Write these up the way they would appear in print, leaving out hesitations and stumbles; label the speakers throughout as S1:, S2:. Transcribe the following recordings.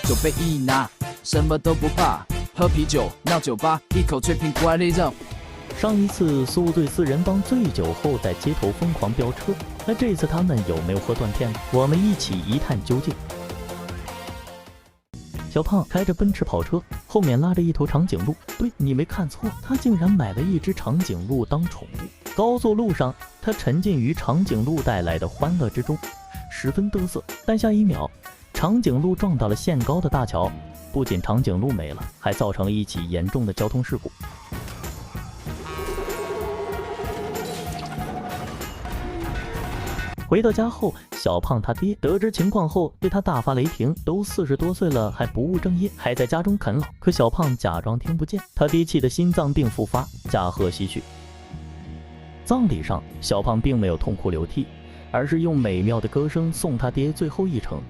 S1: 就被一拿，什么都不怕，喝啤酒闹酒吧，一口吹瓶怪力肉。
S2: 上一次宿醉四人帮醉酒后在街头疯狂飙车，那这次他们有没有喝断片呢？我们一起一探究竟。小胖开着奔驰跑车，后面拉着一头长颈鹿。对，你没看错，他竟然买了一只长颈鹿当宠物。高速路上，他沉浸于长颈鹿带来的欢乐之中，十分嘚瑟。但下一秒，长颈鹿撞到了限高的大桥，不仅长颈鹿没了，还造成了一起严重的交通事故。回到家后，小胖他爹得知情况后对他大发雷霆，都40多岁了还不务正业，还在家中啃老。可小胖假装听不见，他爹气的心脏病复发，驾鹤西去。葬礼上，小胖并没有痛哭流涕，而是用美妙的歌声送他爹最后一程。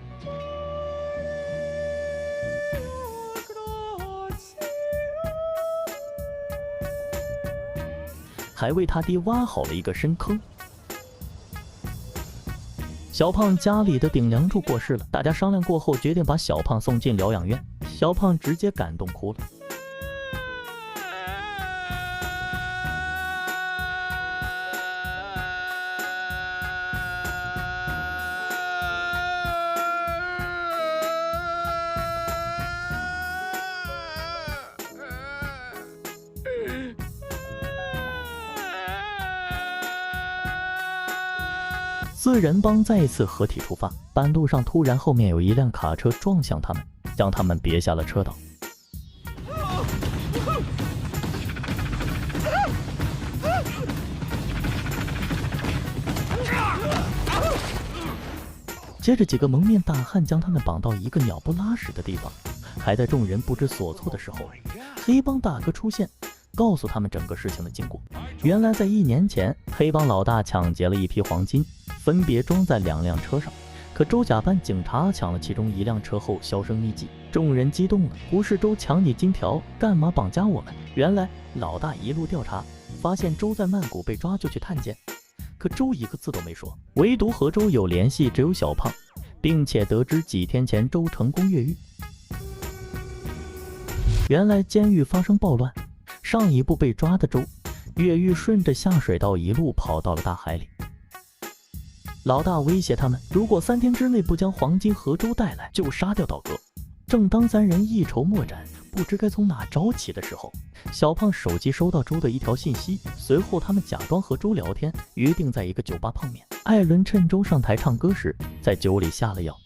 S2: 还为他爹挖好了一个深坑。小胖家里的顶梁柱过世了，大家商量过后决定把小胖送进疗养院。小胖直接感动哭了。四人帮再次合体出发，半路上突然后面有一辆卡车撞向他们，将他们别下了车道。接着几个蒙面大汉将他们绑到一个鸟不拉屎的地方，还在众人不知所措的时候，黑帮大哥出现，告诉他们整个事情的经过。原来在1年前，黑帮老大抢劫了一批黄金，分别装在2辆车上。可周假扮警察抢了其中1辆车后销声匿迹，众人激动了，不是周抢你金条，干嘛绑架我们？原来老大一路调查，发现周在曼谷被抓，就去探监。可周一个字都没说，唯独和周有联系只有小胖，并且得知几天前周成功越狱。原来监狱发生暴乱，上一步被抓的周越狱，顺着下水道一路跑到了大海里。老大威胁他们，如果3天之内不将黄金和周带来，就杀掉倒戈。正当3人一筹莫展，不知该从哪找起的时候，小胖手机收到周的一条信息，随后他们假装和周聊天，约定在一个酒吧碰面。艾伦趁周上台唱歌时，在酒里下了药。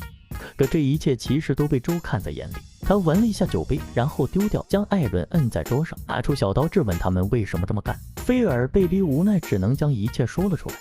S2: 可这一切其实都被周看在眼里，他闻了一下酒杯，然后丢掉，将艾伦摁在桌上，拿出小刀质问他们为什么这么干。菲尔被逼无奈，只能将一切说了出来。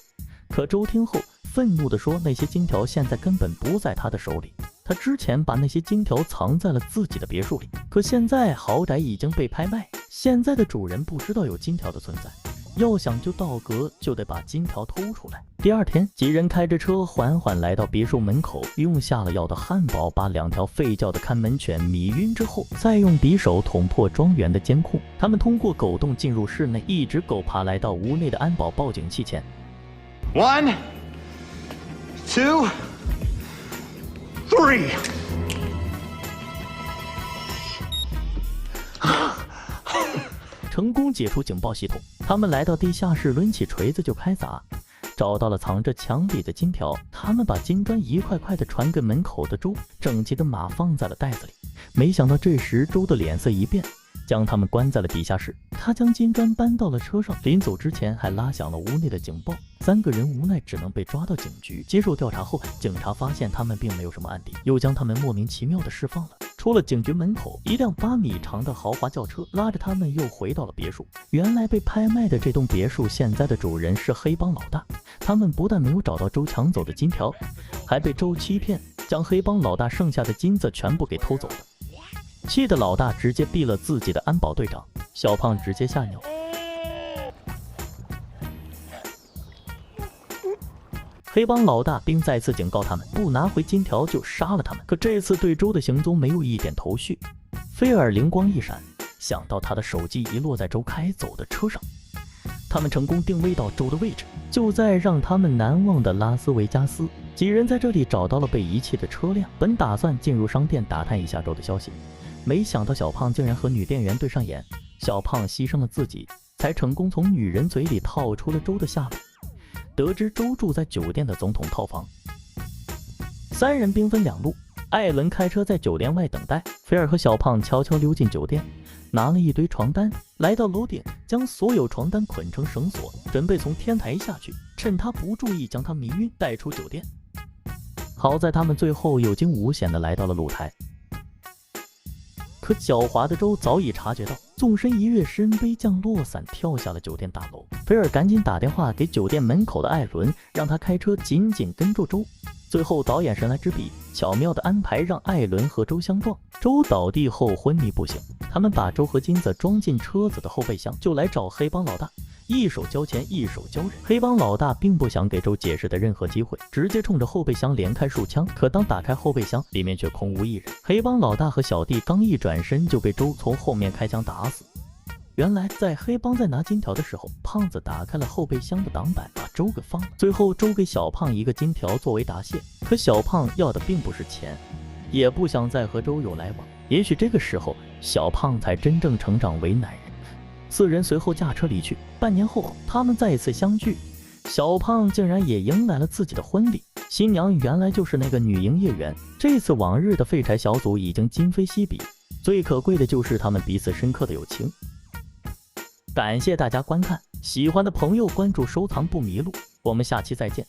S2: 可周听后愤怒地说，那些金条现在根本不在他的手里，他之前把那些金条藏在了自己的别墅里，可现在豪宅已经被拍卖，现在的主人不知道有金条的存在，要想救道格就得把金条偷出来。第二天，几人开着车缓缓来到别墅门口，用下了药的汉堡把2条废掉的看门犬迷晕之后，再用匕首捅破庄园的监控。他们通过狗洞进入室内，一只狗爬来到屋内的安保报警器前。
S3: 1, 2, 3。
S2: 成功解除警报系统，他们来到地下室，抡起锤子就开砸，找到了藏着墙里的金条。他们把金砖一块块的传给门口的周，整齐的码放在了袋子里。没想到这时周的脸色一变，将他们关在了地下室。他将金砖搬到了车上，临走之前还拉响了屋内的警报。3个人无奈只能被抓到警局接受调查后，警察发现他们并没有什么案底，又将他们莫名其妙的释放了。出了警局门口，一辆8米长的豪华轿车拉着他们又回到了别墅。原来被拍卖的这栋别墅现在的主人是黑帮老大，他们不但没有找到周抢走的金条，还被周欺骗，将黑帮老大剩下的金子全部给偷走了。气的老大直接毙了自己的安保队长，小胖直接吓尿。黑帮老大并再次警告他们，不拿回金条就杀了他们。可这次对周的行踪没有一点头绪。菲尔灵光一闪，想到他的手机遗落在周开走的车上，他们成功定位到周的位置，就在让他们难忘的拉斯维加斯。几人在这里找到了被遗弃的车辆，本打算进入商店打探一下周的消息，没想到小胖竟然和女店员对上眼。小胖牺牲了自己，才成功从女人嘴里套出了周的下落。得知周住在酒店的总统套房，三人兵分两路。艾伦开车在酒店外等待，菲尔和小胖悄悄溜进酒店，拿了一堆床单，来到楼顶，将所有床单捆成绳索，准备从天台下去，趁他不注意将他迷晕，带出酒店。好在他们最后有惊无险地来到了露台，可狡猾的周早已察觉到，纵身一跃，身背降落伞跳下了酒店大楼。菲尔赶紧打电话给酒店门口的艾伦，让他开车紧紧跟住周。最后导演神来之笔，巧妙的安排让艾伦和周相撞。周倒地后昏迷不醒，他们把周和金子装进车子的后备箱，就来找黑帮老大，一手交钱一手交人。黑帮老大并不想给周解释的任何机会，直接冲着后备箱连开数枪。可当打开后备箱，里面却空无一人。黑帮老大和小弟刚一转身，就被周从后面开枪打死。原来在黑帮在拿金条的时候，胖子打开了后备箱的挡板，把周给放了。最后周给小胖一个金条作为答谢，可小胖要的并不是钱，也不想再和周有来往。也许这个时候小胖才真正成长为男人。四人随后驾车离去。半年后他们再次相聚，小胖竟然也迎来了自己的婚礼。新娘原来就是那个女营业员。这次往日的废柴小组已经今非昔比，最可贵的就是他们彼此深刻的友情。感谢大家观看，喜欢的朋友关注收藏不迷路，我们下期再见。